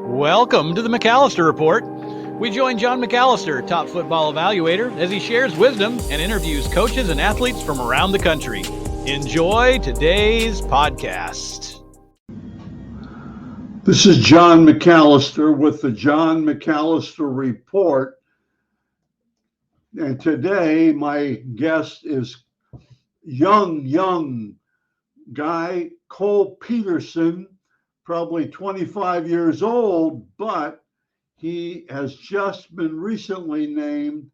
Welcome to the McAllister Report. We join John McAllister, top football evaluator, as he shares wisdom and interviews coaches and athletes from around the country. Enjoy today's podcast. This is John McAllister with the John McAllister Report. And today my guest is young guy, Cole Peterson, probably 25 years old, but he has just been recently named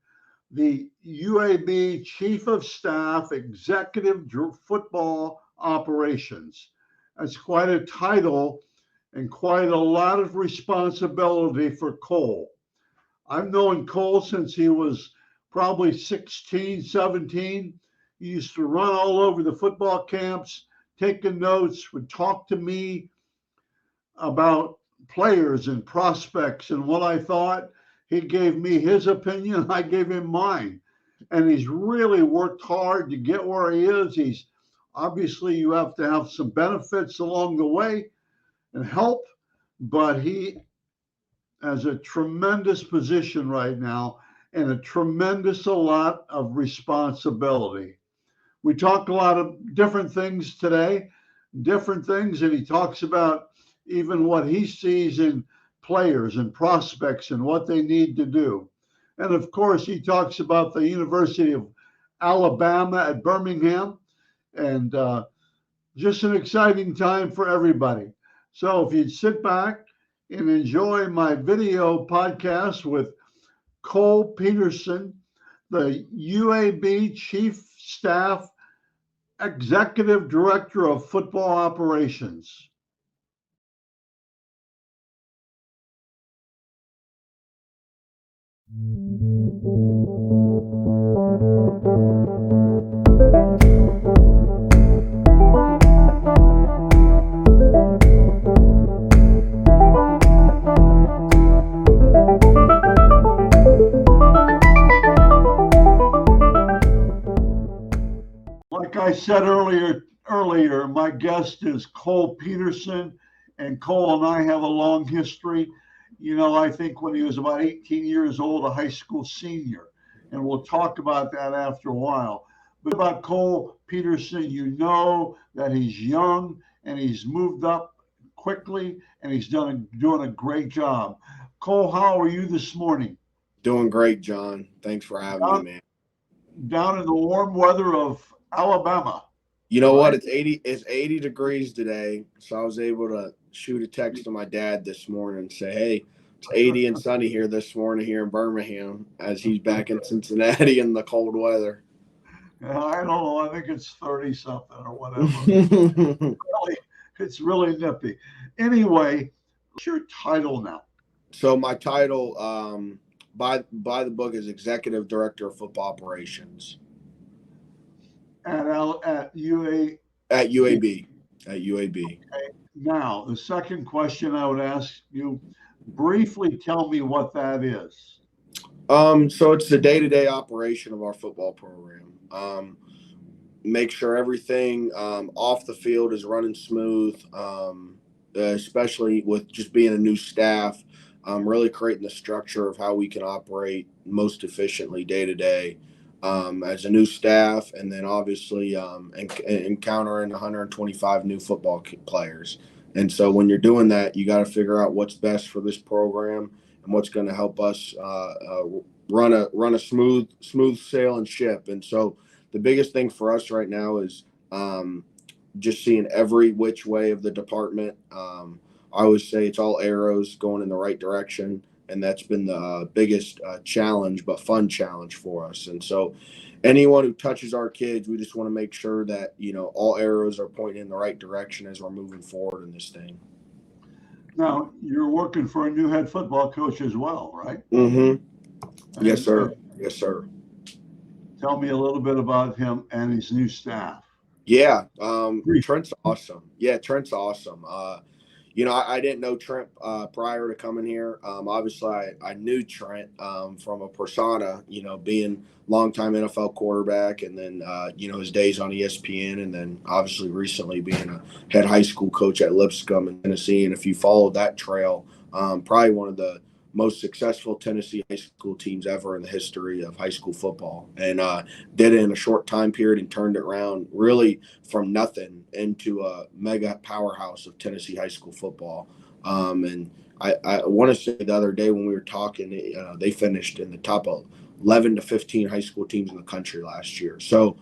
the UAB Chief of Staff, Executive Football Operations. That's quite a title and quite a lot of responsibility for Cole. I've known Cole since he was probably 16, 17. He used to run all over the football camps, taking notes, would talk to me about players and prospects and what I thought. He gave me his opinion, I gave him mine. And he's really worked hard to get where he is. He's obviously, you have to have some benefits along the way and help, but he has a tremendous position right now and a lot of responsibility. We talk a lot of different things today, and he talks about even what he sees in players and prospects and what they need to do. And of course, he talks about the University of Alabama at Birmingham, and just an exciting time for everybody. So if you'd sit back and enjoy my video podcast with Cole Peterson, the UAB Chief Staff Executive Director of Football Operations. Like I said earlier, my guest is Cole Peterson, and Cole and I have a long history. You know, I think when he was about 18 years old, a high school senior, and we'll talk about that after a while. But about Cole Peterson, you know that he's young and he's moved up quickly and he's doing a great job. Cole, how are you this morning? Doing great, John. Thanks for having me, man. Down in the warm weather of Alabama. You know what? It's 80 degrees today, so I was able to shoot a text to my dad this morning and say, hey, it's 80 and sunny here this morning here in Birmingham, as he's back in Cincinnati in the cold weather. I don't know. I think it's 30 something or whatever. It's really nippy. Anyway, what's your title now? So my title by the book is Executive Director of Football Operations. At UAB. Okay. Now, the second question I would ask you, briefly tell me what that is. So it's the day-to-day operation of our football program. Make sure everything off the field is running smooth, especially with just being a new staff, really creating the structure of how we can operate most efficiently day-to-day. As a new staff, and then obviously encountering 125 new football players. And so when you're doing that, you got to figure out what's best for this program and what's going to help us run a smooth sailing ship. And so the biggest thing for us right now is just seeing every which way of the department. I always say it's all arrows going in the right direction. And that's been the biggest challenge, but fun challenge for us. And so anyone who touches our kids, we just want to make sure that, you know, all arrows are pointing in the right direction as we're moving forward in this thing. Now, you're working for a new head football coach as well, right? Mm-hmm. Yes, sir. Yes, sir. Tell me a little bit about him and his new staff. Yeah. Trent's awesome. Yeah, Trent's awesome. You know, I didn't know Trent prior to coming here. Obviously, I knew Trent from a persona, you know, being longtime NFL quarterback, and then, you know, his days on ESPN, and then obviously recently being a head high school coach at Lipscomb in Tennessee. And if you follow that trail, probably one of the most successful Tennessee high school teams ever in the history of high school football, and did it in a short time period and turned it around really from nothing into a mega powerhouse of Tennessee high school football. And I want to say the other day when we were talking, they finished in the top 11 to 15 high school teams in the country last year. So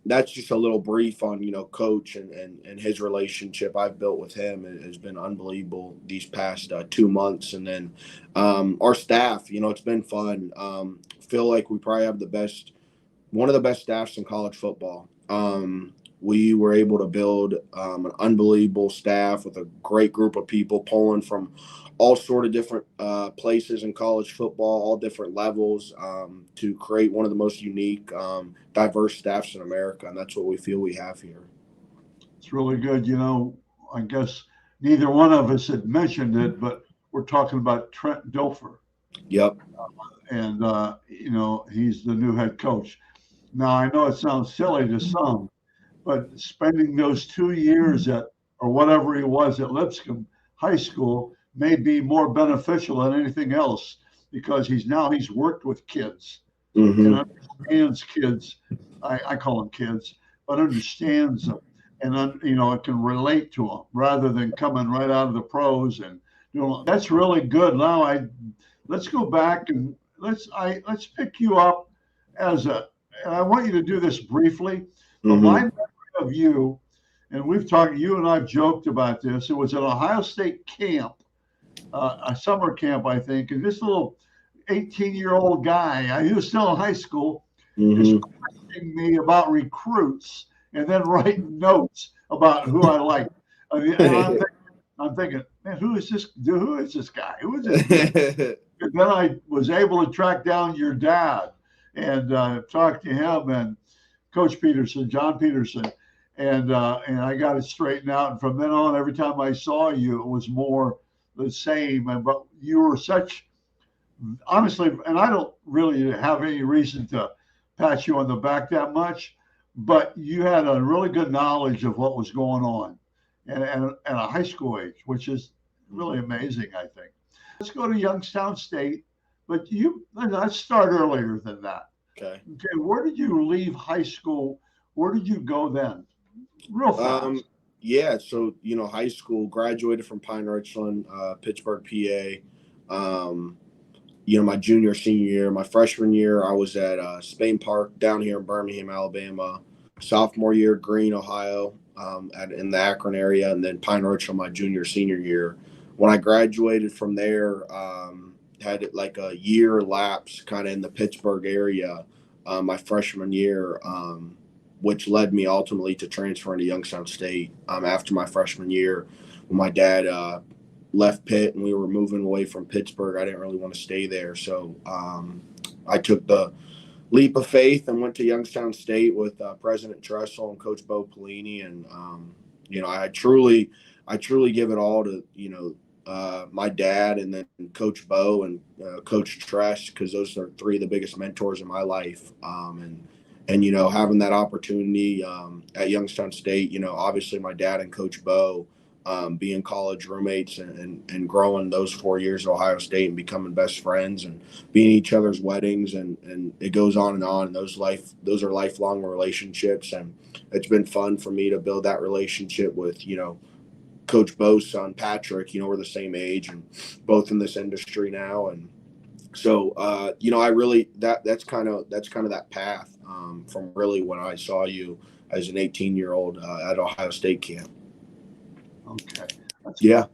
that's just a little brief on, Coach and his relationship I've built with him. It has been unbelievable these past 2 months. And then our staff, it's been fun. Feel like we probably have one of the best staffs in college football. We were able to build an unbelievable staff with a great group of people pulling from all sort of different places in college football, all different levels, to create one of the most unique, diverse staffs in America. And that's what we feel we have here. It's really good. I guess neither one of us had mentioned it, but we're talking about Trent Dilfer. Yep. And, he's the new head coach. Now, I know it sounds silly to some, but spending those 2 years or whatever he was at Lipscomb High School may be more beneficial than anything else, because he's worked with kids and understands kids. I call them kids, but understands them, and it can relate to them rather than coming right out of the pros. And that's really good. Now let's go back and let's pick you up and I want you to do this briefly. But my memory of you, and you and I've joked about this. It was an Ohio State camp, a summer camp, I think, and this little 18-year-old guy, he was still in high school, is questioning me about recruits and then writing notes about who I liked. And I'm thinking, man, who is this guy? Who is this? And then I was able to track down your dad and talk to him and Coach Peterson, John Peterson, and I got it straightened out. And from then on, every time I saw you, it was more the same. But you were honestly, and I don't really have any reason to pat you on the back that much, but you had a really good knowledge of what was going on and at a high school age, which is really amazing, I think. Let's go to Youngstown State, but let's start earlier than that. Okay. Where did you leave high school? Where did you go then? Real fast. Yeah. So, high school, graduated from Pine Richland, Pittsburgh, PA. My junior, senior year. My freshman year, I was at Spain Park down here in Birmingham, Alabama. Sophomore year, Greene, Ohio, in the Akron area, and then Pine Richland my junior, senior year. When I graduated from there, had like a year lapse kind of in the Pittsburgh area my freshman year, which led me ultimately to transferring to Youngstown State after my freshman year. When my dad left Pitt and we were moving away from Pittsburgh, I didn't really want to stay there. So I took the leap of faith and went to Youngstown State with President Tressel and Coach Bo Pelini. And, I truly give it all to, my dad and then Coach Bo and Coach Tress, because those are three of the biggest mentors in my life. And having that opportunity at Youngstown State, obviously my dad and Coach Bo being college roommates and growing those 4 years at Ohio State and becoming best friends and being each other's weddings, and it goes on and on. And those are lifelong relationships, and it's been fun for me to build that relationship with Coach Bo's son Patrick. We're the same age and both in this industry now, and so I really that's kind of that path from really when I saw you as an 18-year-old at Ohio State camp. Okay. Yeah.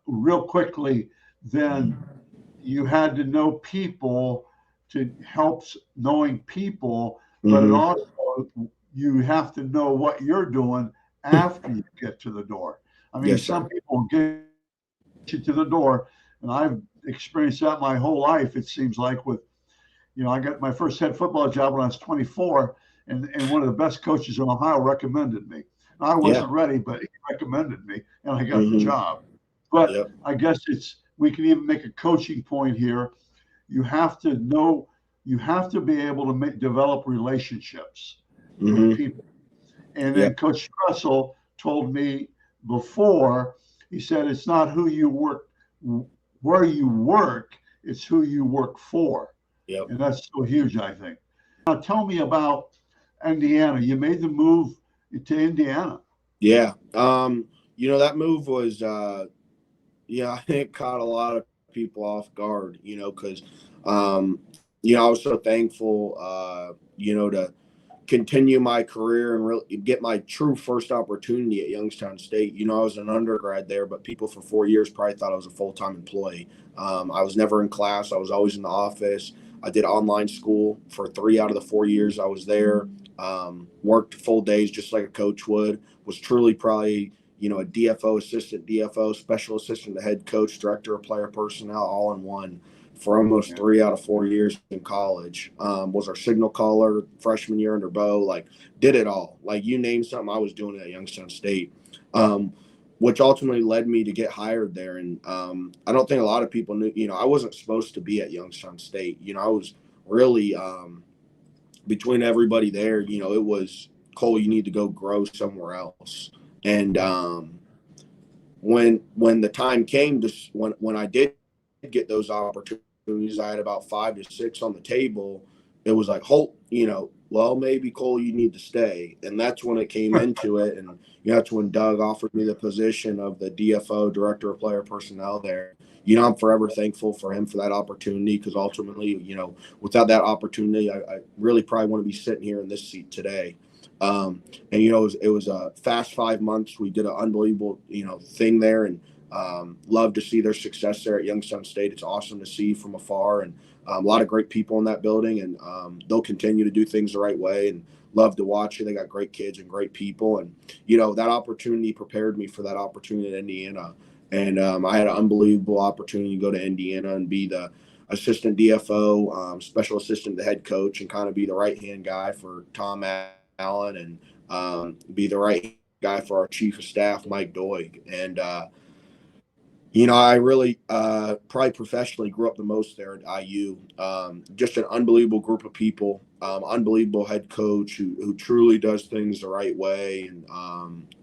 Real quickly, then you had to know people to help knowing people, but also you have to know what you're doing after you get to the door. I mean, Yes, some people get you to the door, and I've experienced that my whole life. It seems like I got my first head football job when I was 24, and one of the best coaches in Ohio recommended me. I wasn't ready, but he recommended me, and I got the job. But I guess we can even make a coaching point here. You have to be able to develop relationships with people. And then Coach Tressel told me before, he said, it's not who you work where you work, it's who you work for. Yep. And that's so huge, I think. Now, tell me about Indiana. You made the move to Indiana. Yeah. That move was, it caught a lot of people off guard, because, I was so thankful, to continue my career and really get my true first opportunity at Youngstown State. I was an undergrad there, but people for 4 years probably thought I was a full-time employee. I was never in class. I was always in the office. I did online school for 3 out of the 4 years I was there. Worked full days just like a coach would. Was truly probably, a DFO, assistant DFO, special assistant to head coach, director of player personnel, all in one for almost 3 out of 4 years in college. Was our signal caller freshman year under Bo. Like, did it all. Like, you name something, I was doing it at Youngstown State, which ultimately led me to get hired there. And I don't think a lot of people knew, I wasn't supposed to be at Youngstown State. I was really between everybody there, it was, Cole, you need to go grow somewhere else. And when the time came to when I did get those opportunities, I had about 5 to 6 on the table. It was like, Holt, well, maybe Cole, you need to stay. And that's when it came into it. And that's when Doug offered me the position of the DFO, director of player personnel there. I'm forever thankful for him for that opportunity, because ultimately, without that opportunity, I really probably wouldn't be sitting here in this seat today. And it was a fast 5 months. We did an unbelievable thing there, and love to see their success there at Youngstown State. It's awesome to see from afar, and a lot of great people in that building, and they'll continue to do things the right way, and love to watch it. They got great kids and great people, and that opportunity prepared me for that opportunity at Indiana. And I had an unbelievable opportunity to go to Indiana and be the assistant DFO, special assistant to head coach, and kind of be the right-hand guy for Tom Allen, and be the right guy for our chief of staff, Mike Doig. And, I really probably professionally grew up the most there at IU. Just an unbelievable group of people, unbelievable head coach who truly does things the right way. And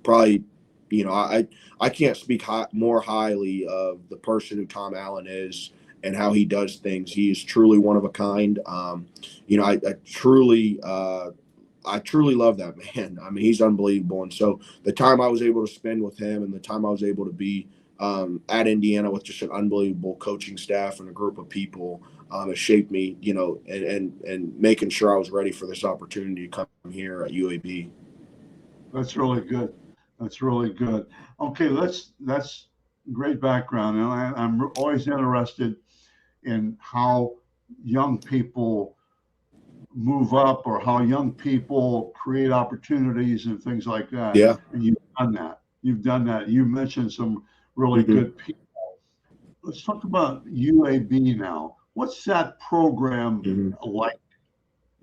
probably, I can't speak more highly of the person who Tom Allen is and how he does things. He is truly one of a kind. I truly love that man. I mean, he's unbelievable. And so the time I was able to spend with him, and the time I was able to be at Indiana with just an unbelievable coaching staff and a group of people, has shaped me, and making sure I was ready for this opportunity to come here at UAB. That's really good. That's really good. Okay, that's great background. And I'm always interested in how young people move up, or how young people create opportunities and things like that. Yeah. And you've done that. You mentioned some really good people. Let's talk about UAB now. What's that program like,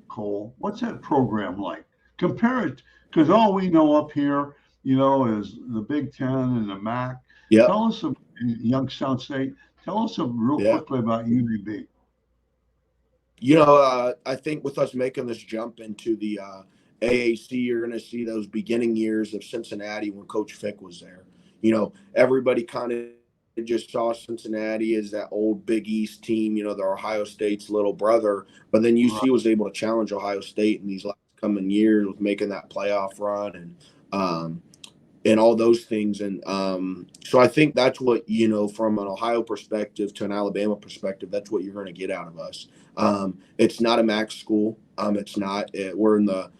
Cole? What's that program like? Compare it, because all we know up here, is the Big Ten and the MAC. Yep. Tell us about Youngstown State. Tell us real quickly about UAB. I think with us making this jump into the AAC, you're going to see those beginning years of Cincinnati when Coach Fick was there. Everybody kind of just saw Cincinnati as that old Big East team, the Ohio State's little brother. But then UC was able to challenge Ohio State in these last coming years with making that playoff run and all those things. And so I think that's what, from an Ohio perspective to an Alabama perspective, that's what you're going to get out of us. It's not a MAC school. It's not. We're in the,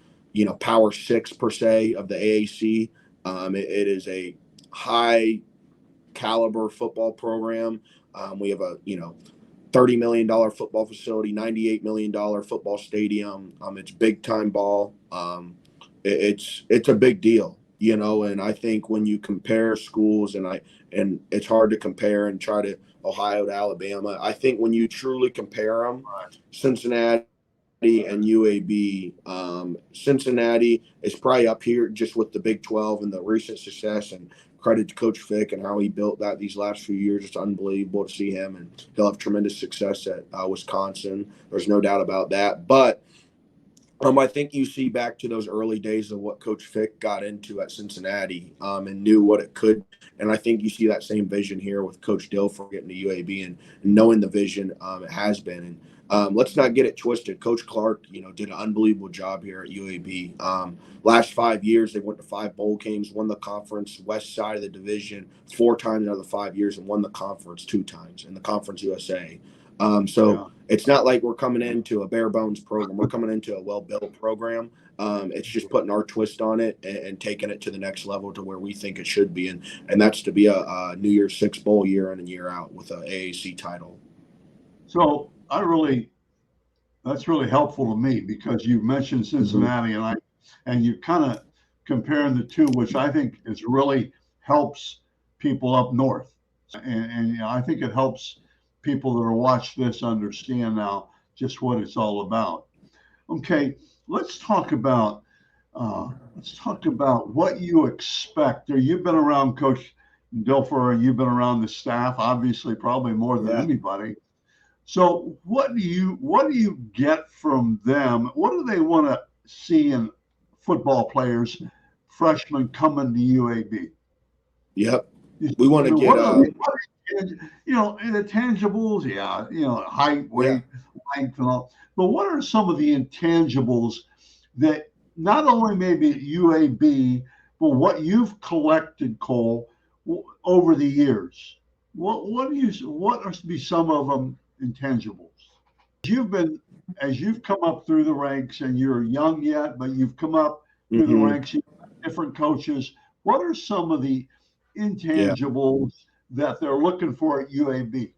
Power Six per se of the AAC. It is a high caliber football program. We have a $30 million football facility, $98 million football stadium. It's big time ball. It's a big deal, and I think when you compare schools, and it's hard to compare and try to Ohio to Alabama. I think when you truly compare them, Cincinnati and UAB, Cincinnati is probably up here just with the Big 12 and the recent success, and credit to Coach Fick and how he built that these last few years. It's unbelievable to see him, and he'll have tremendous success at Wisconsin. There's no doubt about that. But I think you see back to those early days of what Coach Fick got into at Cincinnati, and knew what it could. And I think you see that same vision here with Coach Dilfer getting to UAB and knowing the vision it has been. And let's not get it twisted. Coach Clark, did an unbelievable job here at UAB. Last 5 years, they went to 5 bowl games, won the conference west side of the division 4 times out of the 5 years, and won the conference 2 times in the Conference USA. So Yeah. it's not like we're coming into a bare bones program. We're coming into a well-built program. It's just putting our twist on it and taking it to the next level to where we think it should be. And that's to be a New Year's Six bowl year in and year out with an AAC title. So that's really helpful to me because you mentioned Cincinnati and you kind of comparing the two, which I think is really helps people up north. And I think it helps people that are watching this understand now just what it's all about. Okay, let's talk about what you expect. Or you've been around Coach Dilfer, you've been around the staff, obviously, probably more than anybody. So what do you get from them? What do they want to see in football players, freshmen coming to UAB? Yep. We want to get the tangibles, height, weight, length, and all. But what are some of the intangibles that not only maybe at UAB, but what you've collected, Cole, over the years? What are be some of them intangibles? As you've come up through the ranks, and you're young yet, but you've come up through the ranks, different coaches. What are some of the intangibles that they're looking for at UAB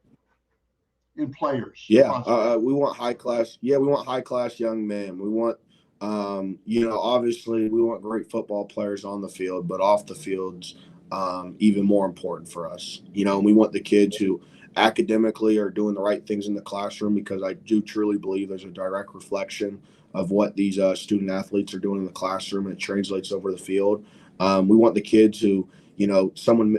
in players? We want high class. Yeah, we want high class young men. We want, obviously we want great football players on the field, but off the field's even more important for us. And we want the kids who academically are doing the right things in the classroom, because I do truly believe there's a direct reflection of what these student athletes are doing in the classroom, and it translates over the field. We want the kids who, someone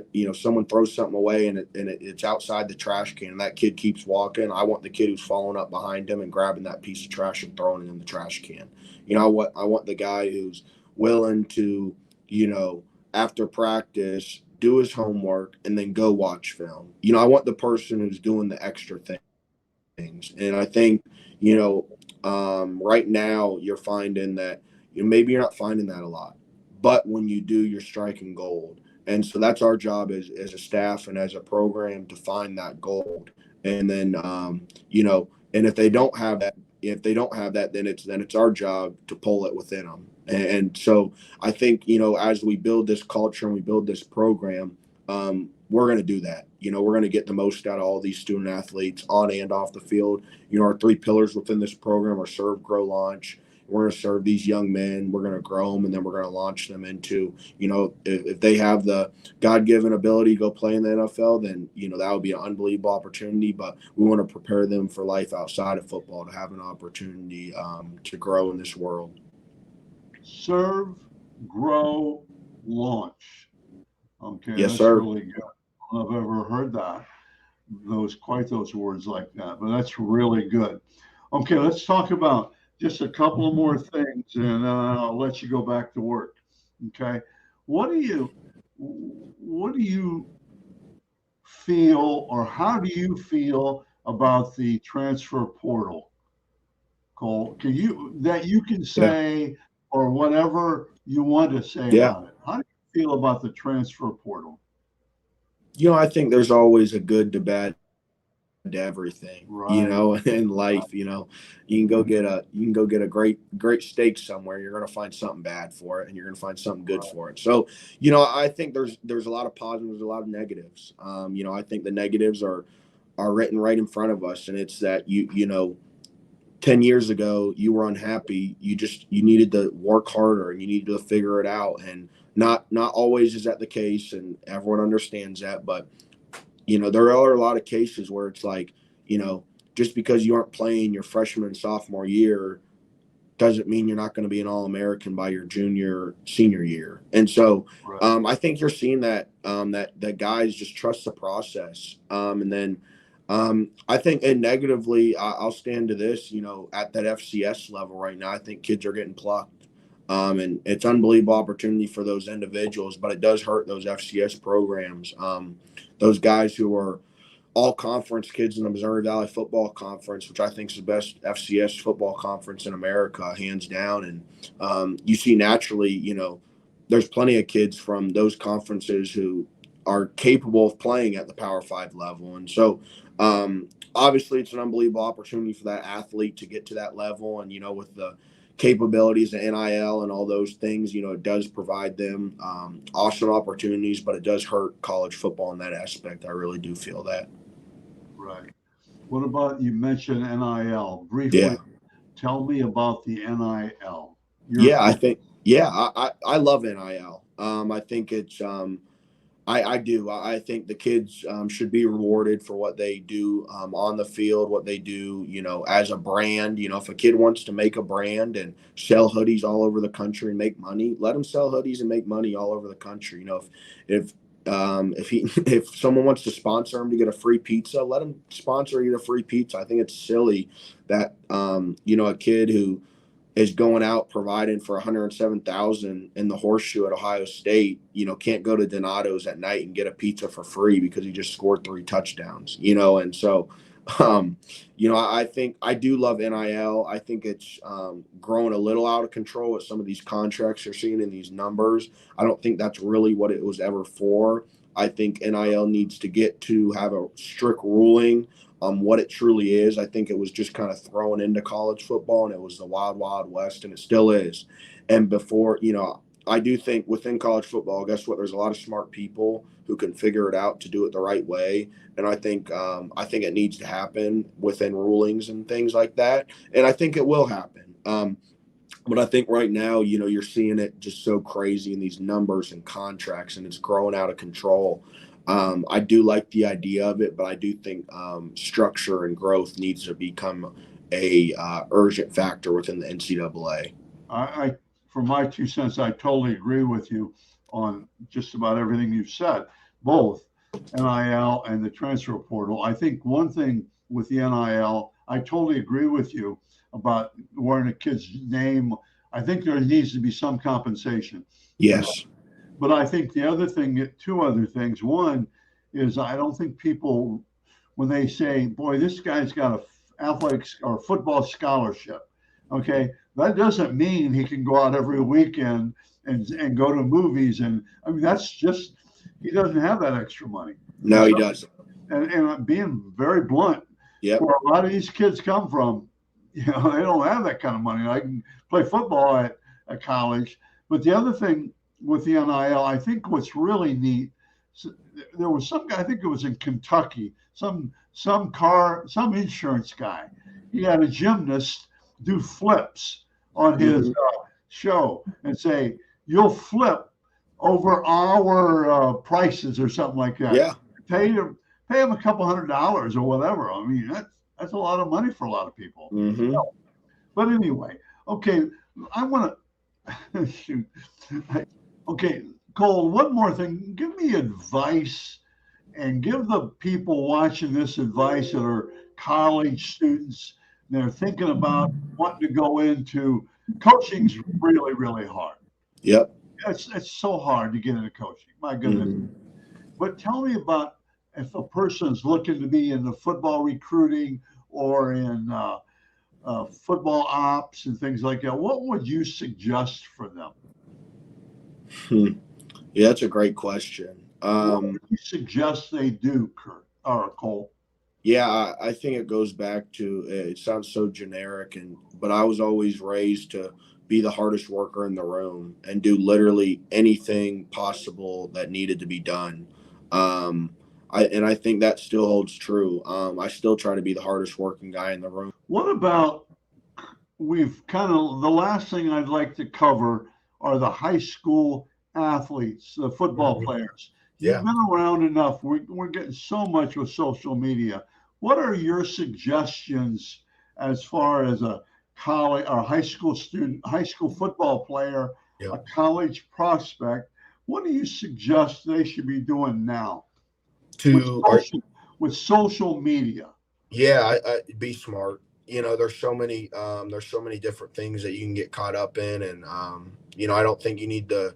throws something away and it's outside the trash can, and that kid keeps walking. I want the kid who's following up behind him and grabbing that piece of trash and throwing it in the trash can. I want the guy who's willing to, after practice, do his homework and then go watch film. I want the person who's doing the extra things. And I think, right now you're finding that maybe you're not finding that a lot, but when you do, you're striking gold. And so that's our job as a staff and as a program, to find that gold. And then, and if they don't have that, then it's our job to pull it within them. And so I think, as we build this culture and we build this program, we're going to do that. We're going to get the most out of all these student athletes on and off the field. Our 3 pillars within this program are serve, grow, launch. We're going to serve these young men. We're going to grow them, and then we're going to launch them into, if they have the God-given ability to go play in the NFL, then, that would be an unbelievable opportunity. But we want to prepare them for life outside of football, to have an opportunity to grow in this world. Serve, grow, launch. Okay, yes, that's sir. Really good. I don't know if I've ever heard that. Those words like that, but that's really good. Okay, let's talk about just a couple of more things, and I'll let you go back to work. Okay, what do you feel, or how do you feel about the transfer portal, Cole? You can say, or whatever you want to say about it. How do you feel about the transfer portal? I think there's always a good to bad to everything, right. In life. You can go get a great steak somewhere, you're going to find something bad for it, and you're going to find something good for it. So I think there's a lot of positives, a lot of negatives. I think the negatives are written right in front of us, and it's that 10 years ago you were unhappy, you needed to work harder, and you needed to figure it out. And not always is that the case, and everyone understands that. But there are a lot of cases where it's like, just because you aren't playing your freshman and sophomore year doesn't mean you're not going to be an All-American by your senior year. And so I think you're seeing that guys just trust the process. And then I think, and negatively, I'll stand to this, at that FCS level right now, I think kids are getting plucked. And it's unbelievable opportunity for those individuals, but it does hurt those FCS programs. Those guys who are all conference kids in the Missouri Valley Football Conference, which I think is the best FCS football conference in America, hands down. And you see naturally, there's plenty of kids from those conferences who are capable of playing at the Power 5 level. And so obviously it's an unbelievable opportunity for that athlete to get to that level. And, with the capabilities of NIL and all those things, it does provide them awesome opportunities, but it does hurt college football in that aspect. I really do feel that. Right. What about, you mentioned NIL briefly? Yeah. Tell me about the NIL. I love NIL. I think it's I do. I think the kids should be rewarded for what they do on the field, what they do, as a brand. If a kid wants to make a brand and sell hoodies all over the country and make money, let them sell hoodies and make money all over the country. If someone wants to sponsor him to get a free pizza, let him sponsor or get a free pizza. I think it's silly that a kid who is going out providing for 107,000 in the Horseshoe at Ohio State, can't go to Donato's at night and get a pizza for free because he just scored 3 touchdowns, and so, I think I do love NIL. I think it's grown a little out of control with some of these contracts you're seeing in these numbers. I don't think that's really what it was ever for. I think NIL needs to get to have a strict ruling what it truly is. I think it was just kind of thrown into college football, and it was the wild, wild west, and it still is. And before, I do think within college football, guess what? There's a lot of smart people who can figure it out to do it the right way. And I think it needs to happen within rulings and things like that. And I think it will happen. But I think right now, you're seeing it just so crazy in these numbers and contracts, and it's growing out of control. I do like the idea of it, but I do think structure and growth needs to become a urgent factor within the NCAA. For my 2 cents, I totally agree with you on just about everything you've said, both NIL and the transfer portal. I think one thing with the NIL, I totally agree with you about wearing a kid's name. I think there needs to be some compensation. Yes. But I think the other thing, 2 other things. One is I don't think people, when they say, boy, this guy's got an athletics or football scholarship, okay, that doesn't mean he can go out every weekend and go to movies. And I mean, that's just, he doesn't have that extra money. No, he doesn't. And being very blunt, yep, where a lot of these kids come from, they don't have that kind of money. I can play football at college. But the other thing with the NIL, I think what's really neat, there was some guy, I think it was in Kentucky, some insurance guy. He had a gymnast do flips on his show and say, you'll flip over our prices or something like that. Yeah. Pay him a couple $100 or whatever. I mean, that's a lot of money for a lot of people. Mm-hmm. But anyway, okay, I want to shoot. Okay, Cole, one more thing. Give me advice and give the people watching this advice that are college students. They're thinking about wanting to go into coaching's really, really hard. Yep. It's so hard to get into coaching. My goodness. Mm-hmm. But tell me about if a person's looking to be in the football recruiting or in football ops and things like that. What would you suggest for them? Yeah, that's a great question. What would you suggest they do, Kurt or Cole? Yeah, I think it goes back to, it sounds so generic, but I was always raised to be the hardest worker in the room and do literally anything possible that needed to be done. I think that still holds true. I still try to be the hardest working guy in the room. What about, the last thing I'd like to cover are the high school athletes, the football players. Yeah. You've been around enough. We're getting so much with social media. What are your suggestions as far as a college or high school student, high school football player, a college prospect? What do you suggest they should be doing now? with social media? Yeah, be smart. There's so many different things that you can get caught up in, and I don't think you need to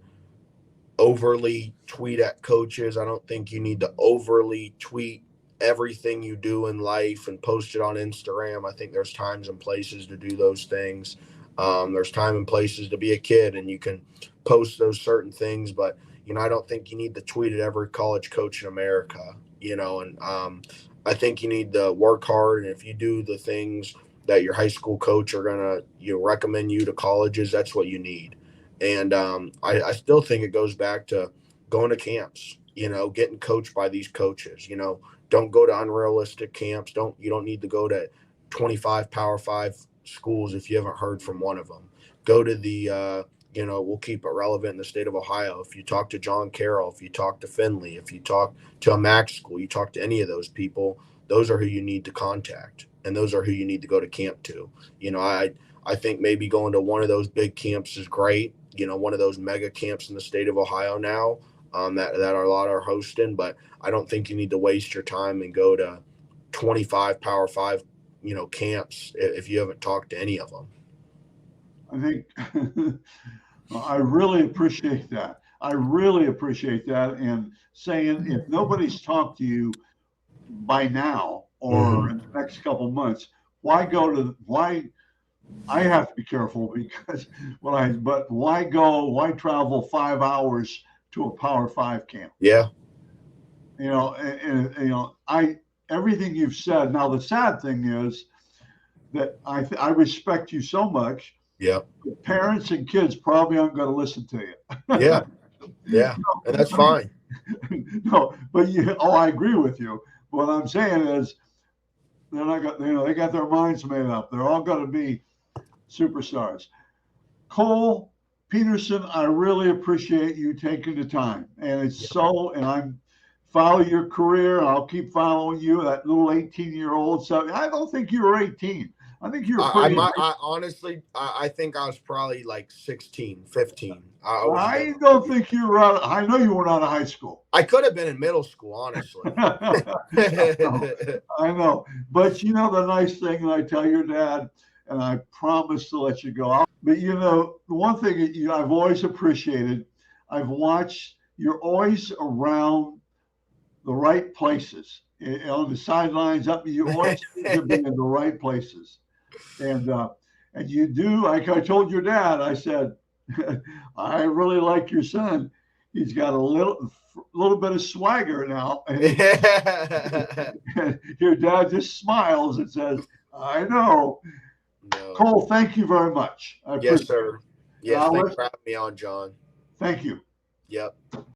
overly tweet at coaches. I don't think you need to overly tweet everything you do in life and post it on Instagram. I think there's times and places to do those things. There's time and places to be a kid, and you can post those certain things, but I don't think you need to tweet at every college coach in America. And I think you need to work hard, and if you do the things that your high school coach are gonna recommend you to colleges, that's what you need. And I still think it goes back to going to camps, getting coached by these coaches. Don't go to unrealistic camps. You don't need to go to 25 Power 5 schools if you haven't heard from one of them. Go to the we'll keep it relevant in the state of Ohio. If you talk to John Carroll, if you talk to Finley, if you talk to a Mac school, you talk to any of those people, those are who you need to contact, and those are who you need to go to camp to. I think maybe going to one of those big camps is great. One of those mega camps in the state of Ohio now that a lot are hosting, but I don't think you need to waste your time and go to 25 Power 5, camps if you haven't talked to any of them. I think I really appreciate that. I really appreciate that. And saying if nobody's talked to you by now or in the next couple of months, why I have to be careful because why travel 5 hours to a Power 5 camp? Yeah. Everything you've said. Now, the sad thing is that I respect you so much. Yeah. Parents and kids probably aren't going to listen to you. Yeah. Yeah. And that's fine. No, but I agree with you. What I'm saying is they're not they got their minds made up. They're all going to be superstars. Cole Peterson, I really appreciate you taking the time. And I'm follow your career. I'll keep following you, that little 18-year-old. So I don't think you were 18. I think you're pretty. Honestly, I think I was probably like 16, 15. I don't think you were out. I know you weren't out of high school. I could have been in middle school, honestly. I know. But the nice thing, and I tell your dad, and I promise to let you go. But the one thing that I've always appreciated, I've watched, you're always around the right places. On the sidelines, you always seem to be in the right places. And you do, like I told your dad, I said, I really like your son. He's got a little bit of swagger now. And your dad just smiles and says, I know. No. Cole, thank you very much. Yes, sir. Yes, thanks for having me on, John. Thank you. Yep.